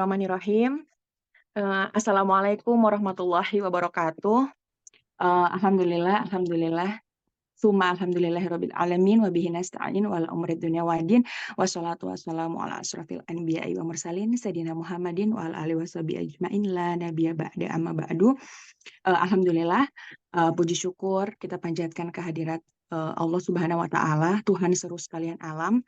Bismillahirrahmanirrahim. Assalamualaikum warahmatullahi wabarakatuh. Alhamdulillah, summa alhamdulillahirabbil alamin wa bihi nasta'in wal umri dunya waddin wassalatu wassalamu ala asrofil anbiya'i wa mursalin sayyidina Muhammadin wa ala alihi washabihi ajmain la nabiyya ba'da amma ba'du. Alhamdulillah, puji syukur kita panjatkan kehadirat Allah Subhanahu wa taala, Tuhan seru sekalian alam,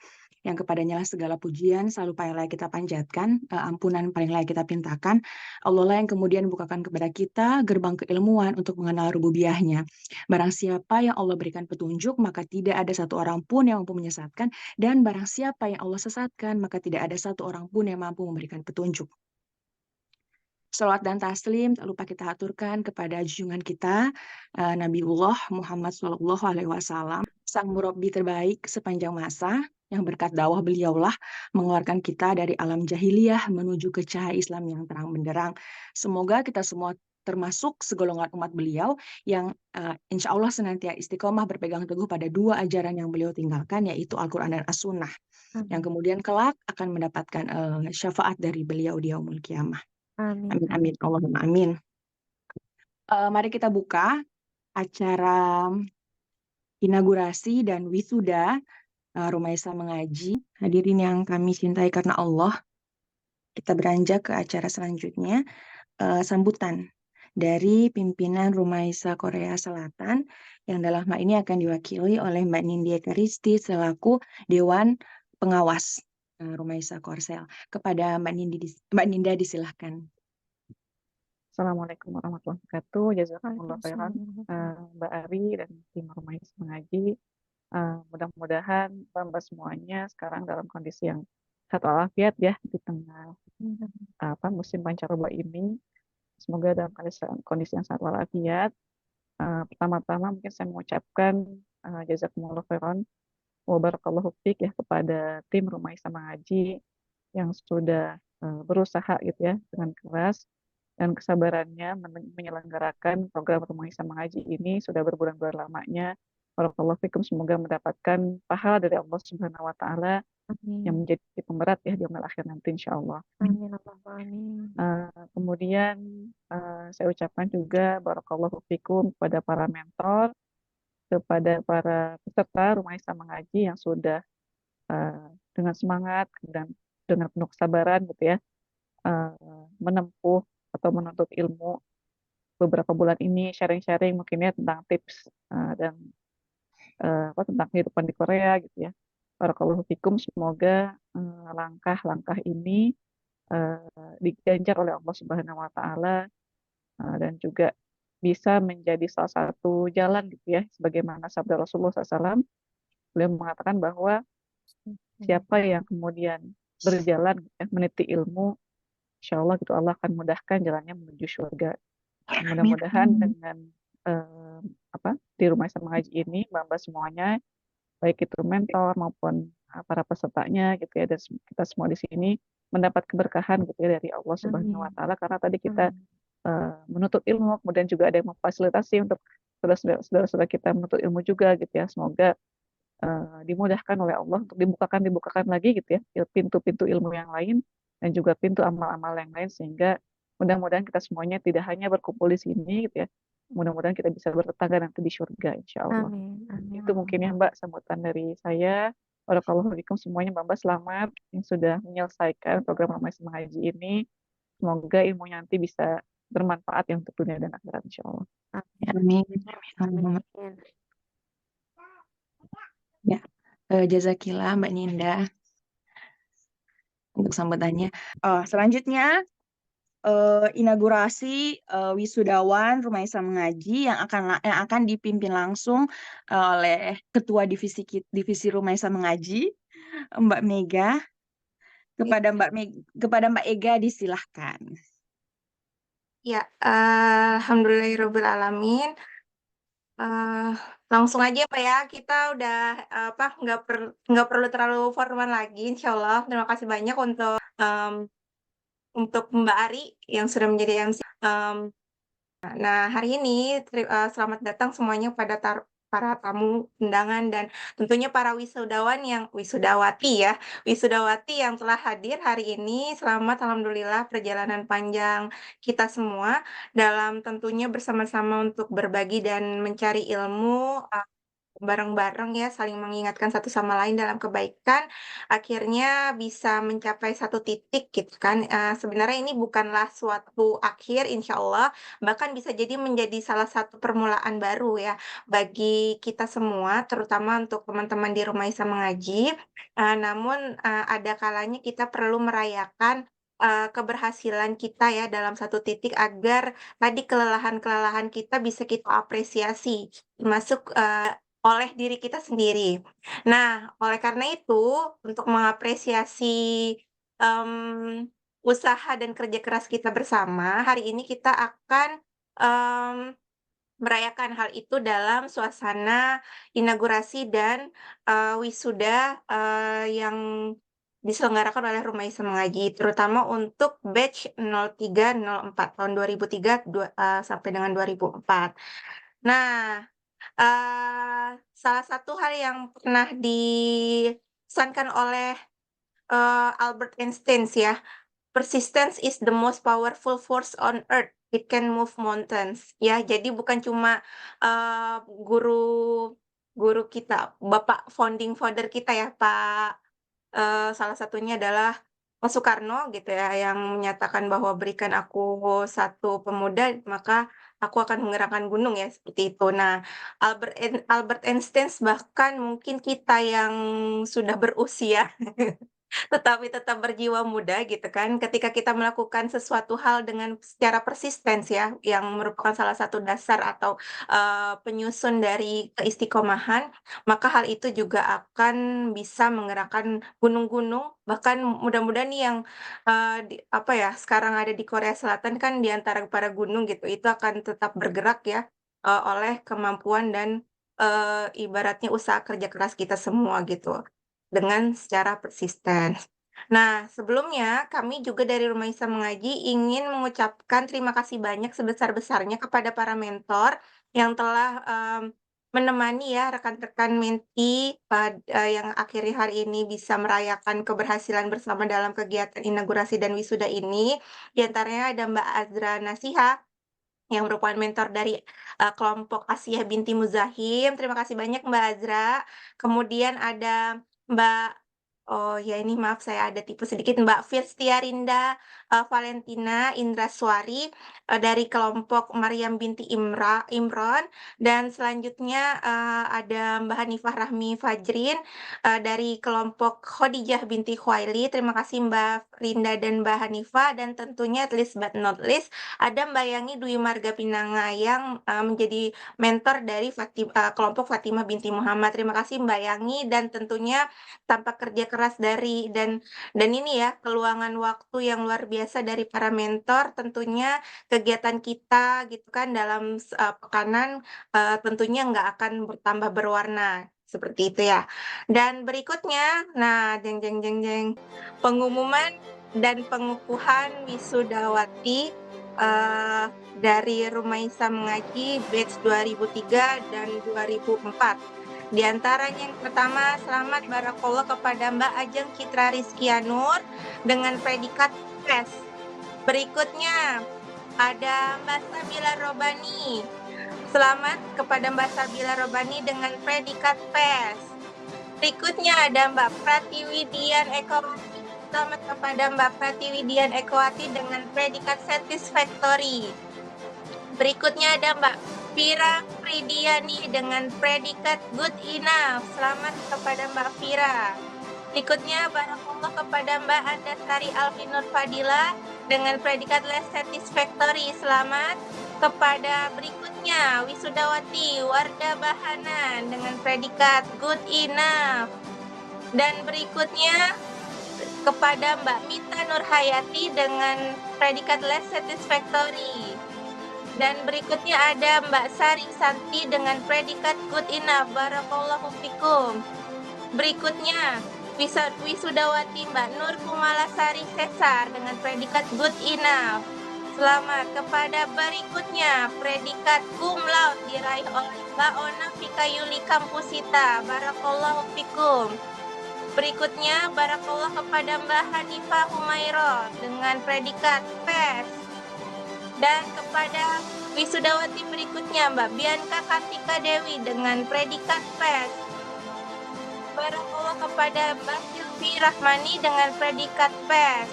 yang kepadanya lah segala pujian selalu paling layak kita panjatkan, ampunan paling layak kita pintakan. Allah lah yang kemudian bukakan kepada kita gerbang keilmuan untuk mengenal rububiyahnya. Barang siapa yang Allah berikan petunjuk, maka tidak ada satu orang pun yang mampu menyesatkan, dan barang siapa yang Allah sesatkan, maka tidak ada satu orang pun yang mampu memberikan petunjuk. Salawat dan taslim tak lupa kita aturkan kepada junjungan kita, Nabiullah Muhammad SAW, sang murabbi terbaik sepanjang masa, yang berkat dakwah beliaulah mengeluarkan kita dari alam jahiliyah menuju ke cahaya Islam yang terang benderang. Semoga kita semua termasuk segolongan umat beliau yang insya Allah senantiasa istiqomah berpegang teguh pada dua ajaran yang beliau tinggalkan, yaitu Al-Quran dan As-Sunnah, yang kemudian kelak akan mendapatkan syafaat dari beliau di yaumul qiyamah. Amin. Amin, amin, Allahumma amin. Mari kita buka acara inaugurasi dan wisuda Rumaisa Mengaji. Hadirin yang kami cintai karena Allah, kita beranjak ke acara selanjutnya, sambutan dari pimpinan Rumaisa Korea Selatan, yang dalam hal ini akan diwakili oleh Mbak Nindya Karisti selaku Dewan Pengawas Rumaisa Korsel. Kepada Mbak Ninda disilahkan. Assalamualaikum warahmatullahi wabarakatuh. Jazakumullah khairan, Mbak Ari dan tim Rumaisa Mengaji. Mudah-mudahan Mbak semuanya sekarang dalam kondisi yang sehat walafiat ya di tengah musim pancaroba ini. Semoga dalam kondisi yang sehat walafiat. Pertama-tama mungkin saya mengucapkan jazakumullah khairan wa barakallahu fiik ya kepada tim Rumaisa Mengaji yang sudah berusaha gitu ya dengan keras dan kesabarannya menyelenggarakan program Rumaisa Mengaji ini sudah berbulan-bulan lamanya. Barakallahu fikum, semoga mendapatkan pahala dari Allah Subhanahu wa taala yang menjadi pemberat ya di yaumil akhir nanti insyaallah. Amin. Kemudian saya ucapkan juga barakallahu fikum kepada para mentor, kepada para peserta Rumaisa Mengaji yang sudah dengan semangat dan dengan penuh kesabaran gitu ya menempuh atau menuntut ilmu beberapa bulan ini, sharing-sharing mungkin ya tentang tips dan tentang kehidupan di Korea gitu ya. Barakallahu fikum, semoga langkah-langkah ini diganjar oleh Allah Subhanahu wa taala dan juga bisa menjadi salah satu jalan gitu ya, sebagaimana sabda Rasulullah SAW, beliau mengatakan bahwa siapa yang kemudian berjalan ya, meniti ilmu, insya Allah gitu Allah akan mudahkan jalannya menuju surga. Mudah-mudahan dengan di Rumaisa Mengaji ini Mbak semuanya, baik itu mentor maupun para pesertanya gitu ya, dan kita semua di sini mendapat keberkahan gitu ya dari Allah Subhanahu wa taala, karena tadi kita menuntut ilmu, kemudian juga ada yang memfasilitasi untuk saudara-saudara kita menuntut ilmu juga gitu ya. Semoga dimudahkan oleh Allah untuk dibukakan lagi gitu ya pintu-pintu ilmu yang lain dan juga pintu amal-amal yang lain, sehingga mudah-mudahan kita semuanya tidak hanya berkumpul di sini gitu ya, mudah-mudahan kita bisa bertetangga nanti di surga insya Allah. Itu mungkin ya Mbak sambutan dari saya. Barakallahu fikum semuanya, Mbak selamat yang sudah menyelesaikan program Rumaisa Mengaji ini. Semoga ilmunya nanti bisa bermanfaat ya untuk dunia dan akhirat insya Allah. Amin. Amin. Ya, jazakillah Mbak Ninda untuk sambutannya. Selanjutnya inaugurasi wisudawan Rumaisa Mengaji yang akan dipimpin langsung oleh Ketua Divisi Rumaisa Mengaji, Mbak Mega. Kepada Mbak Ega disilahkan. Ya, alhamdulillahirabbil alamin. Langsung aja Pak ya, kita udah nggak perlu terlalu formal lagi insyaallah. Terima kasih banyak untuk Mbak Ari yang sudah menjadi MC. Nah hari ini selamat datang semuanya pada para tamu undangan, dan tentunya para wisudawati yang telah hadir hari ini. Selamat alhamdulillah perjalanan panjang kita semua dalam tentunya bersama-sama untuk berbagi dan mencari ilmu, bareng-bareng ya, saling mengingatkan satu sama lain dalam kebaikan, akhirnya bisa mencapai satu titik gitu kan. Sebenarnya ini bukanlah suatu akhir insya Allah, bahkan bisa jadi menjadi salah satu permulaan baru ya, bagi kita semua, terutama untuk teman-teman di Rumah Isa Mengaji. Namun, ada kalanya kita perlu merayakan, keberhasilan kita ya dalam satu titik agar tadi kelelahan-kelelahan kita bisa kita apresiasi, termasuk, oleh diri kita sendiri. Nah, oleh karena itu, untuk mengapresiasi, usaha dan kerja keras kita bersama, hari ini kita akan, mmm, merayakan hal itu dalam suasana inaugurasi dan, wisuda, yang diselenggarakan oleh Rumah Isa Mengaji, terutama untuk batch 0304 tahun 2003 sampai dengan 2004. Nah, salah satu hal yang pernah dipesankan oleh, Albert Einstein ya, "Persistence is the most powerful force on earth. It can move mountains." Ya, jadi bukan cuma, guru guru kita, bapak founding father kita ya, salah satunya adalah Pak Soekarno gitu ya, yang menyatakan bahwa, "Berikan aku satu pemuda, maka aku akan menggerakkan gunung," ya, seperti itu. Nah, Albert Einstein bahkan mungkin kita yang sudah berusia tetapi tetap berjiwa muda gitu kan, ketika kita melakukan sesuatu hal dengan secara persistens ya, yang merupakan salah satu dasar atau, penyusun dari keistiqomahan, maka hal itu juga akan bisa menggerakkan gunung-gunung, bahkan mudah-mudahan nih yang, apa ya, sekarang ada di Korea Selatan kan di antara para gunung gitu, itu akan tetap bergerak ya, oleh kemampuan dan, ibaratnya usaha kerja keras kita semua gitu, dengan secara persisten. Nah, sebelumnya kami juga dari Rumah Isa Mengaji ingin mengucapkan terima kasih banyak sebesar-besarnya kepada para mentor yang telah, menemani ya rekan-rekan menti yang akhirnya hari ini bisa merayakan keberhasilan bersama dalam kegiatan inaugurasi dan wisuda ini. Di antaranya ada Mbak Azra Nasiha yang merupakan mentor dari, kelompok Asiyah binti Muzahim, terima kasih banyak Mbak Azra. Kemudian ada Mbak oh ya ini maaf saya ada tipe sedikit, Mbak Firstiarinda, Valentina Indraswari, dari kelompok Maryam binti Imron, dan selanjutnya, ada Mbak Hanifah Rahmi Fajrin, dari kelompok Khadijah binti Khuwailid, terima kasih Mbak Rinda dan Mbak Hanifah, dan tentunya last but not least ada Mbak Yangi Dwi Marga Pinanga yang, menjadi mentor dari kelompok Fatimah binti Muhammad. Terima kasih Mbak Yangi, dan tentunya tanpa kerja keras dan ini ya, keluangan waktu yang luar biasa dari para mentor, tentunya kegiatan kita gitu kan dalam pekanan, tentunya nggak akan bertambah berwarna, seperti itu ya. Dan berikutnya, nah jeng jeng jeng jeng, pengumuman dan pengukuhan wisudawati, dari Rumah Isa Mengaji batch 2003 dan 2004. Di antaranya yang pertama, selamat barakallah kepada Mbak Ajeng Citra Rizkianur dengan predikat PES. Berikutnya, ada Mbak Sabila Robani. Selamat kepada Mbak Sabila Robani dengan predikat PES. Berikutnya ada Mbak Pratiwidian Ekowati. Selamat kepada Mbak Pratiwidian Ekowati dengan predikat satisfactory. Berikutnya ada Mbak Fira Fridiani dengan predikat good enough. Selamat kepada Mbak Fira. Berikutnya barakallah kepada Mbak Andasari Alfinur Fadila dengan predikat less satisfactory. Selamat kepada berikutnya wisudawati Wardah Bahanan dengan predikat good enough. Dan berikutnya kepada Mbak Mita Nurhayati dengan predikat less satisfactory. Dan berikutnya ada Mbak Sari Santi dengan predikat good enough. Barakallahu fikum. Berikutnya wisudawati Mbak Nur Kumalasari Cesar dengan predikat good enough. Selamat kepada berikutnya predikat cum laude diraih oleh Mbak Ona Fika Yuli Kampusita. Barakallahu fikum. Berikutnya barakallah kepada Mbak Hanifah Humairah dengan predikat PES. Dan kepada wisudawati berikutnya Mbak Bianca Kartika Dewi dengan predikat PES. Barakallah kepada Mbak Silvi Rahmani dengan predikat PES.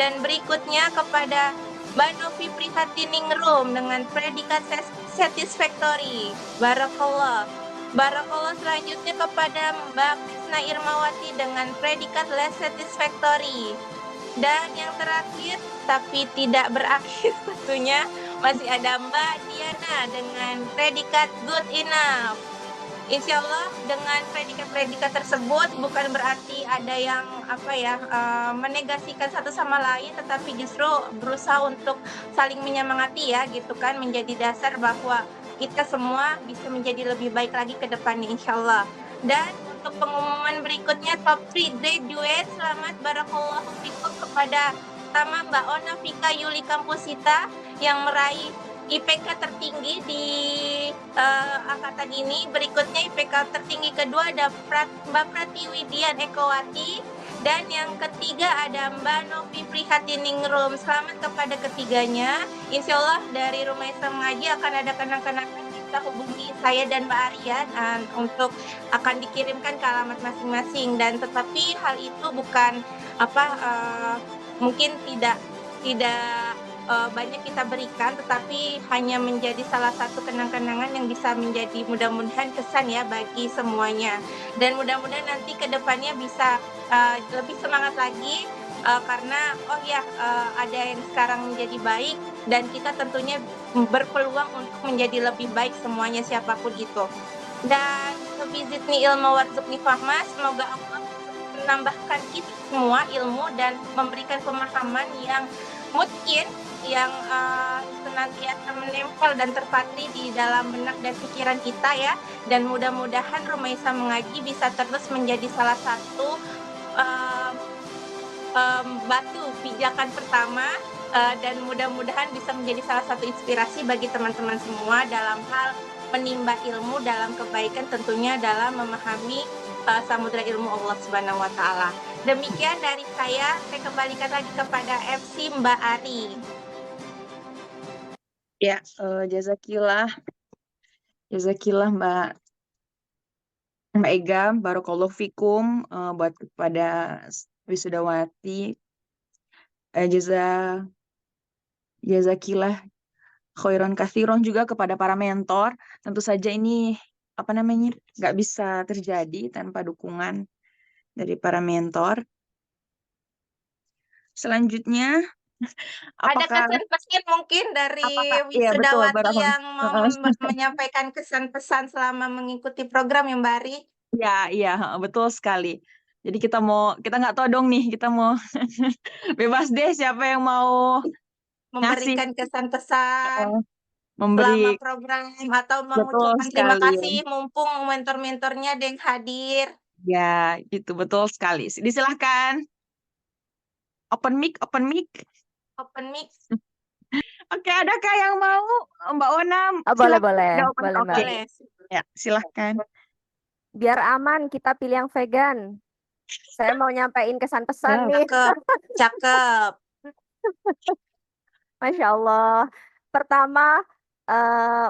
Dan berikutnya kepada Mbak Novi Prihatiningrum dengan predikat satisfactory. Barakallah. Barakallah selanjutnya kepada Mbak Krisna Irmawati dengan predikat less satisfactory. Dan yang terakhir, tapi tidak berakhir tentunya, masih ada Mbak Diana dengan predikat good enough. Insya Allah dengan predikat-predikat tersebut bukan berarti ada yang menegasikan satu sama lain, tetapi justru berusaha untuk saling menyemangati ya gitu kan, menjadi dasar bahwa kita semua bisa menjadi lebih baik lagi ke depannya insya Allah. Dan untuk pengumuman berikutnya top 3 graduate, selamat barakallahu fikum kepada pertama Mbak Ona Fika Yuli Kampusita yang meraih IPK tertinggi di angkatan ini. Berikutnya IPK tertinggi kedua ada Mbak Pratiwi Dian Ekowati. Dan yang ketiga ada Mbak Novi Prihatiningrum. Selamat kepada ketiganya. Insya Allah dari Rumah Islam Mengaji akan ada kenang-kenangan, bisa hubungi saya dan Mbak Aryan untuk akan dikirimkan ke alamat masing-masing. Dan tetapi hal itu bukan mungkin tidak banyak kita berikan, tetapi hanya menjadi salah satu kenang-kenangan yang bisa menjadi mudah-mudahan kesan ya bagi semuanya. Dan mudah-mudahan nanti ke depannya bisa lebih semangat lagi karena ada yang sekarang menjadi baik dan kita tentunya berpeluang untuk menjadi lebih baik semuanya siapapun itu. Dan bizidni ilmu warzuqni fahma, semoga Allah menambahkan kita semua ilmu dan memberikan pemahaman yang mungkin yang senantiasa menempel dan terpatri di dalam benak dan pikiran kita ya. Dan mudah-mudahan Rumah Islam Mengaji bisa terus menjadi salah satu batu pijakan pertama dan mudah-mudahan bisa menjadi salah satu inspirasi bagi teman-teman semua dalam hal menimba ilmu dalam kebaikan, tentunya dalam memahami samudra ilmu Allah Subhanahu wa Ta'ala. Demikian dari saya kembalikan lagi kepada FC Mbak Ari. Ya, jazakillah Mbak Ega, barakallahu fikum buat kepada wisudawati. Jazakillah khairan kathiron juga kepada para mentor. Tentu saja ini nggak bisa terjadi tanpa dukungan dari para mentor. Selanjutnya, Ada kesan-pesan mungkin dari wisudawati yang mau menyampaikan kesan-pesan selama mengikuti program ya Mbak Ari? Iya, betul sekali. Jadi kita nggak tahu dong nih, kita mau bebas deh siapa yang mau memberikan kesan-pesan selama program atau mengucapkan terima kasih mumpung mentor-mentornya ada yang hadir. Ya, gitu betul sekali. Disilahkan. Open mic. Oke, adakah yang mau Mbak Ona? Boleh. Oke. Ya, silahkan. Biar aman kita pilih yang vegan. Saya mau nyampein kesan-pesan nih. Cakep. Masya Allah. Pertama,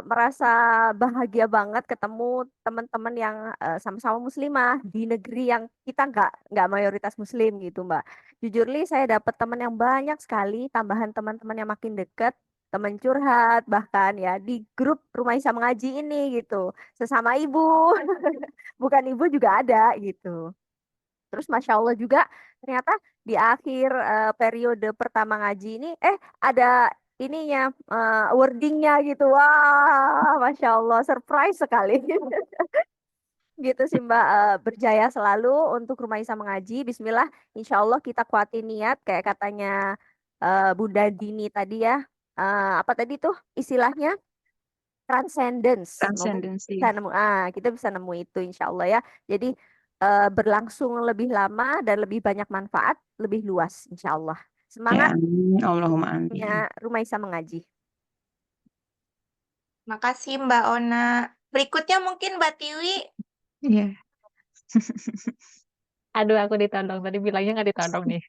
merasa bahagia banget ketemu teman-teman yang sama-sama muslimah di negeri yang kita nggak mayoritas muslim gitu Mbak. Jujur saya dapat teman yang banyak sekali, tambahan teman-teman yang makin dekat, teman curhat bahkan ya di grup Rumah Islam Mengaji ini gitu, sesama ibu, bukan ibu juga ada gitu. Terus Masya Allah juga ternyata di akhir periode pertama ngaji ini ada ininya wordingnya gitu. Wah, Masya Allah, surprise sekali. Gitu sih Mbak, berjaya selalu untuk Rumah Islam Mengaji. Bismillah, insya Allah kita kuatin niat kayak katanya Bunda Dini tadi ya. Apa tadi tuh istilahnya? Transcendence. Kita bisa nemu itu insya Allah ya. Jadi berlangsung lebih lama dan lebih banyak manfaat, lebih luas insya Allah. Ya, Semangat amin. Allahumma amin. ya Rumaisa mengaji. Makasih Mbak Ona. Berikutnya mungkin Mbak Tiwi. Iya. Aduh, aku ditodong. Tadi bilangnya nggak ditodong nih.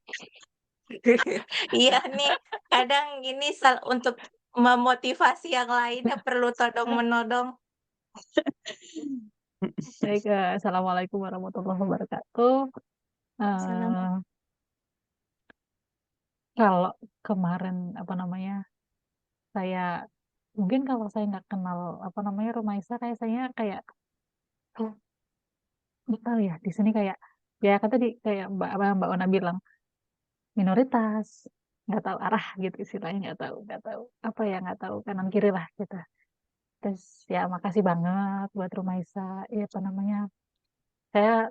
Iya nih, kadang ini untuk memotivasi yang lainnya perlu todong-menodong. Baik, Assalamualaikum warahmatullahi wabarakatuh. Salam. Eh, Kalau kemarin saya mungkin kalau saya nggak kenal Rumaisa, kayak saya kayak oh, nggak tahu ya di sini kayak ya kan tadi kayak Mbak Ona bilang minoritas, nggak tahu arah gitu istilahnya, nggak tahu apa ya, nggak tahu kanan kiri lah gitu. Terus ya makasih banget buat Rumaisa, ya saya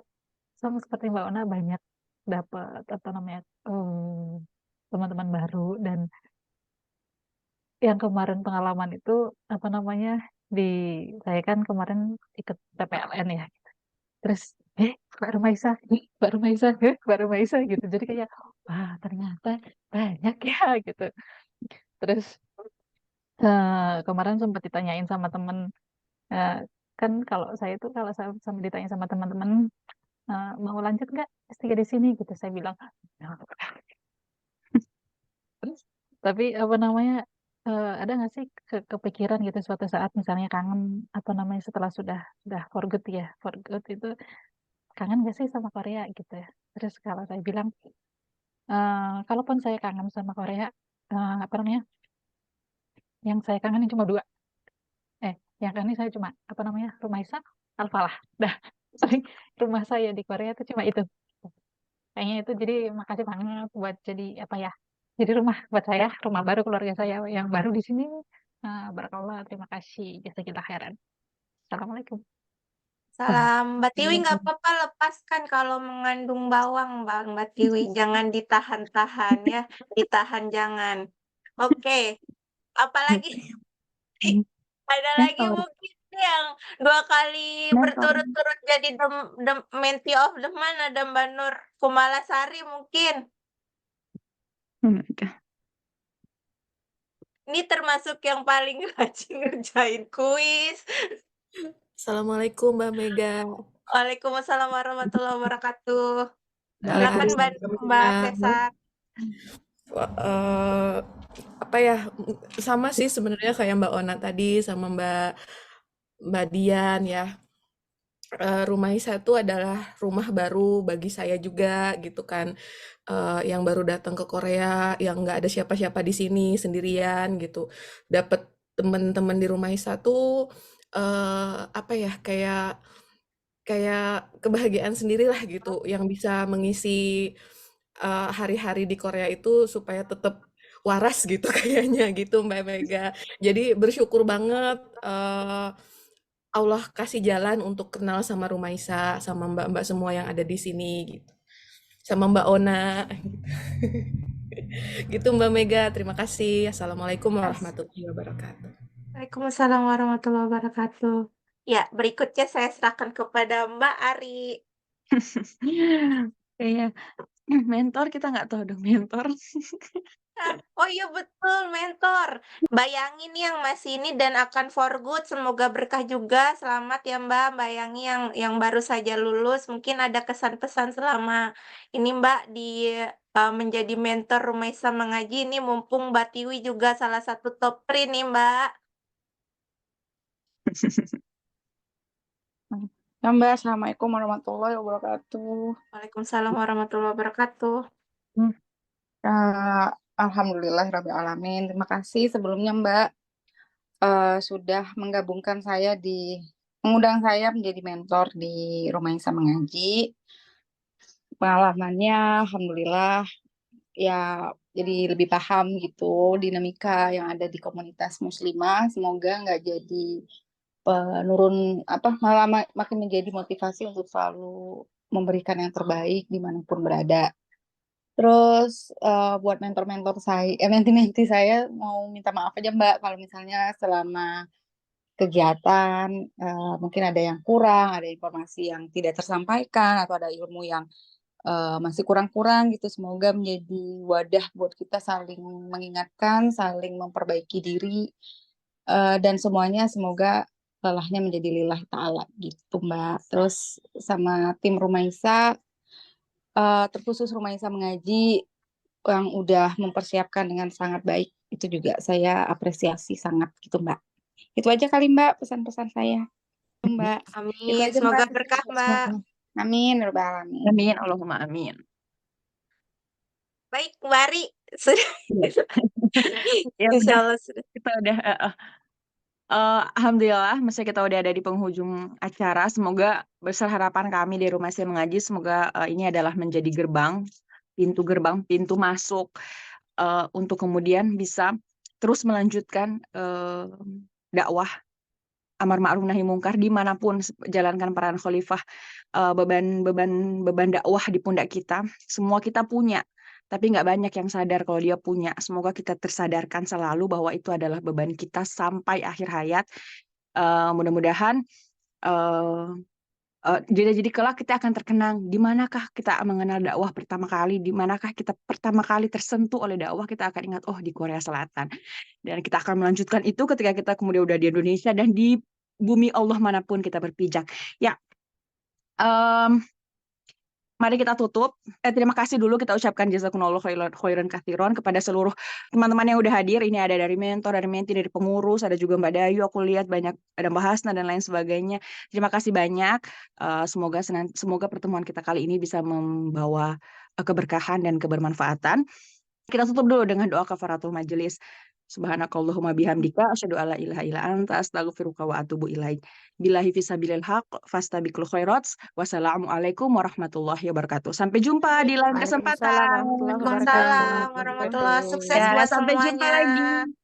sama seperti Mbak Ona banyak dapat teman-teman baru. Dan yang kemarin pengalaman itu di saya kan kemarin ikut PPLN ya, terus Mbak Rumaisa Mbak Rumaisa gitu, jadi kayak wah ternyata banyak ya gitu. Terus kemarin sempat ditanyain sama temen, eh, kan kalau saya sama ditanya sama teman-teman, mau lanjut nggak S3 di sini gitu, saya bilang "Nggak." Terus tapi ada nggak sih kepikiran gitu suatu saat misalnya kangen setelah sudah for good ya, for good itu kangen gak sih sama Korea gitu ya. Terus kalau saya bilang kalaupun saya kangen sama Korea, yang saya kangenin cuma dua, yang kangenin saya cuma Rumaisa, Al-Falah, dah. Paling rumah saya di Korea itu cuma itu kayaknya itu. Jadi makasih banget buat jadi jadi rumah buat saya, rumah baru keluarga saya yang baru di sini. Barakallah, terima kasih, jazakillah khairan. Assalamualaikum. Salam. Mbak Tiwi nggak apa-apa lepaskan kalau mengandung bawang, Mbak Tiwi. Jangan ditahan-tahan ya. Ditahan jangan. Oke. Apalagi ada lagi Mentor. mungkin yang 2 kali Mentor. berturut-turut jadi Mentee of the Month, ada Mbak Nur Kumalasari mungkin. Oh my God. Ini termasuk yang paling rajin ngerjain kuis. Assalamualaikum Mbak Mega. Waalaikumsalam warahmatullahi wabarakatuh. Silakan Mbak Waalaikumsalam. Cesar. Apa ya, sama sih sebenarnya kayak Mbak Ona tadi sama Mbak Dian ya. Rumaisa itu adalah rumah baru bagi saya juga gitu kan. Yang baru datang ke Korea, yang nggak ada siapa-siapa di sini sendirian gitu. Dapat teman-teman di Rumaisa tuh apa ya, kayak kebahagiaan sendirilah gitu, yang bisa mengisi hari-hari di Korea itu supaya tetap waras gitu kayaknya gitu Mbak Mega. Jadi bersyukur banget Allah kasih jalan untuk kenal sama Rumaisa, sama mbak-mbak semua yang ada di sini gitu. Sama Mbak Ona. Gitu Mbak Mega, terima kasih. Assalamualaikum warahmatullahi wabarakatuh. Waalaikumsalam warahmatullahi wabarakatuh. Ya, berikutnya saya serahkan kepada Mbak Ari. Kayak mentor, kita nggak tahu dong mentor. Oh iya betul, mentor. Bayangin yang masih ini dan akan for good, semoga berkah juga. Selamat ya Mbak, bayangi yang baru saja lulus. Mungkin ada kesan-pesan selama ini Mbak menjadi mentor Rumaisa Mengaji. Ini mumpung Mbak Tiwi juga salah satu top 3 nih Mbak. Ya Mbak, Assalamualaikum warahmatullahi wabarakatuh. Waalaikumsalam warahmatullahi wabarakatuh. Alhamdulillah Alamin. Terima kasih sebelumnya Mbak sudah mengundang saya menjadi mentor di Rumaisa Mengaji. Pengalamannya Alhamdulillah ya jadi lebih paham gitu dinamika yang ada di komunitas muslimah. Semoga nggak jadi penurun malah makin menjadi motivasi untuk selalu memberikan yang terbaik dimanapun berada. Terus buat mentor-mentor saya, menti-menti saya mau minta maaf aja Mbak kalau misalnya selama kegiatan mungkin ada yang kurang, ada informasi yang tidak tersampaikan atau ada ilmu yang masih kurang-kurang gitu. Semoga menjadi wadah buat kita saling mengingatkan, saling memperbaiki diri, dan semuanya semoga lelahnya menjadi lillahi ta'ala gitu Mbak. Terus sama tim Rumaisa, terkhusus Rumaisa Mengaji yang udah mempersiapkan dengan sangat baik, itu juga saya apresiasi sangat gitu Mbak. Itu aja kali Mbak pesan-pesan saya. Mbak. Itu Amin. aja Semoga Mbak. berkah, Mbak. Amin. Ya Rabbal alamin. Amin, Allahumma amin. Baik, Wari. Sudah. Ya Insya udah, Allah sudah. kita udah alhamdulillah, masa kita udah ada di penghujung acara. Semoga besar harapan kami di Rumah Saya Mengaji, semoga ini adalah menjadi pintu masuk untuk kemudian bisa terus melanjutkan dakwah amar ma'ruf nahi mungkar dimanapun, jalankan peran khalifah, beban dakwah di pundak kita. Semua kita punya, tapi nggak banyak yang sadar kalau dia punya. Semoga kita tersadarkan selalu bahwa itu adalah beban kita sampai akhir hayat. Mudah-mudahan jadi kelak kita akan terkenang. Di manakah kita mengenal dakwah pertama kali? Di manakah kita pertama kali tersentuh oleh dakwah? Kita akan ingat, oh, di Korea Selatan. Dan kita akan melanjutkan itu ketika kita kemudian udah di Indonesia dan di bumi Allah manapun kita berpijak. Ya, mari kita tutup. Terima kasih dulu kita ucapkan jazakumullahu khairan katsiran kepada seluruh teman-teman yang udah hadir. Ini ada dari mentor, dari menti, dari pengurus, ada juga Mbak Dayu. Aku lihat banyak, ada Mbak Hasna dan lain sebagainya. Terima kasih banyak. Semoga pertemuan kita kali ini bisa membawa keberkahan dan kebermanfaatan. Kita tutup dulu dengan doa kafaratul majelis. Subhanakallahumma bihamdika asyhadu alla ilaha illa anta astaghfiruka wa atubu ilaik. Billahi fisabilil haq fastabiqul khairat. Wassalamualaikum warahmatullahi wabarakatuh. Sampai jumpa di lain Waalaikumsalam kesempatan. warahmatullahi Waalaikumsalam wabarakatuh. warahmatullahi. Sukses Ya, buat sampai jumpa semuanya. lagi.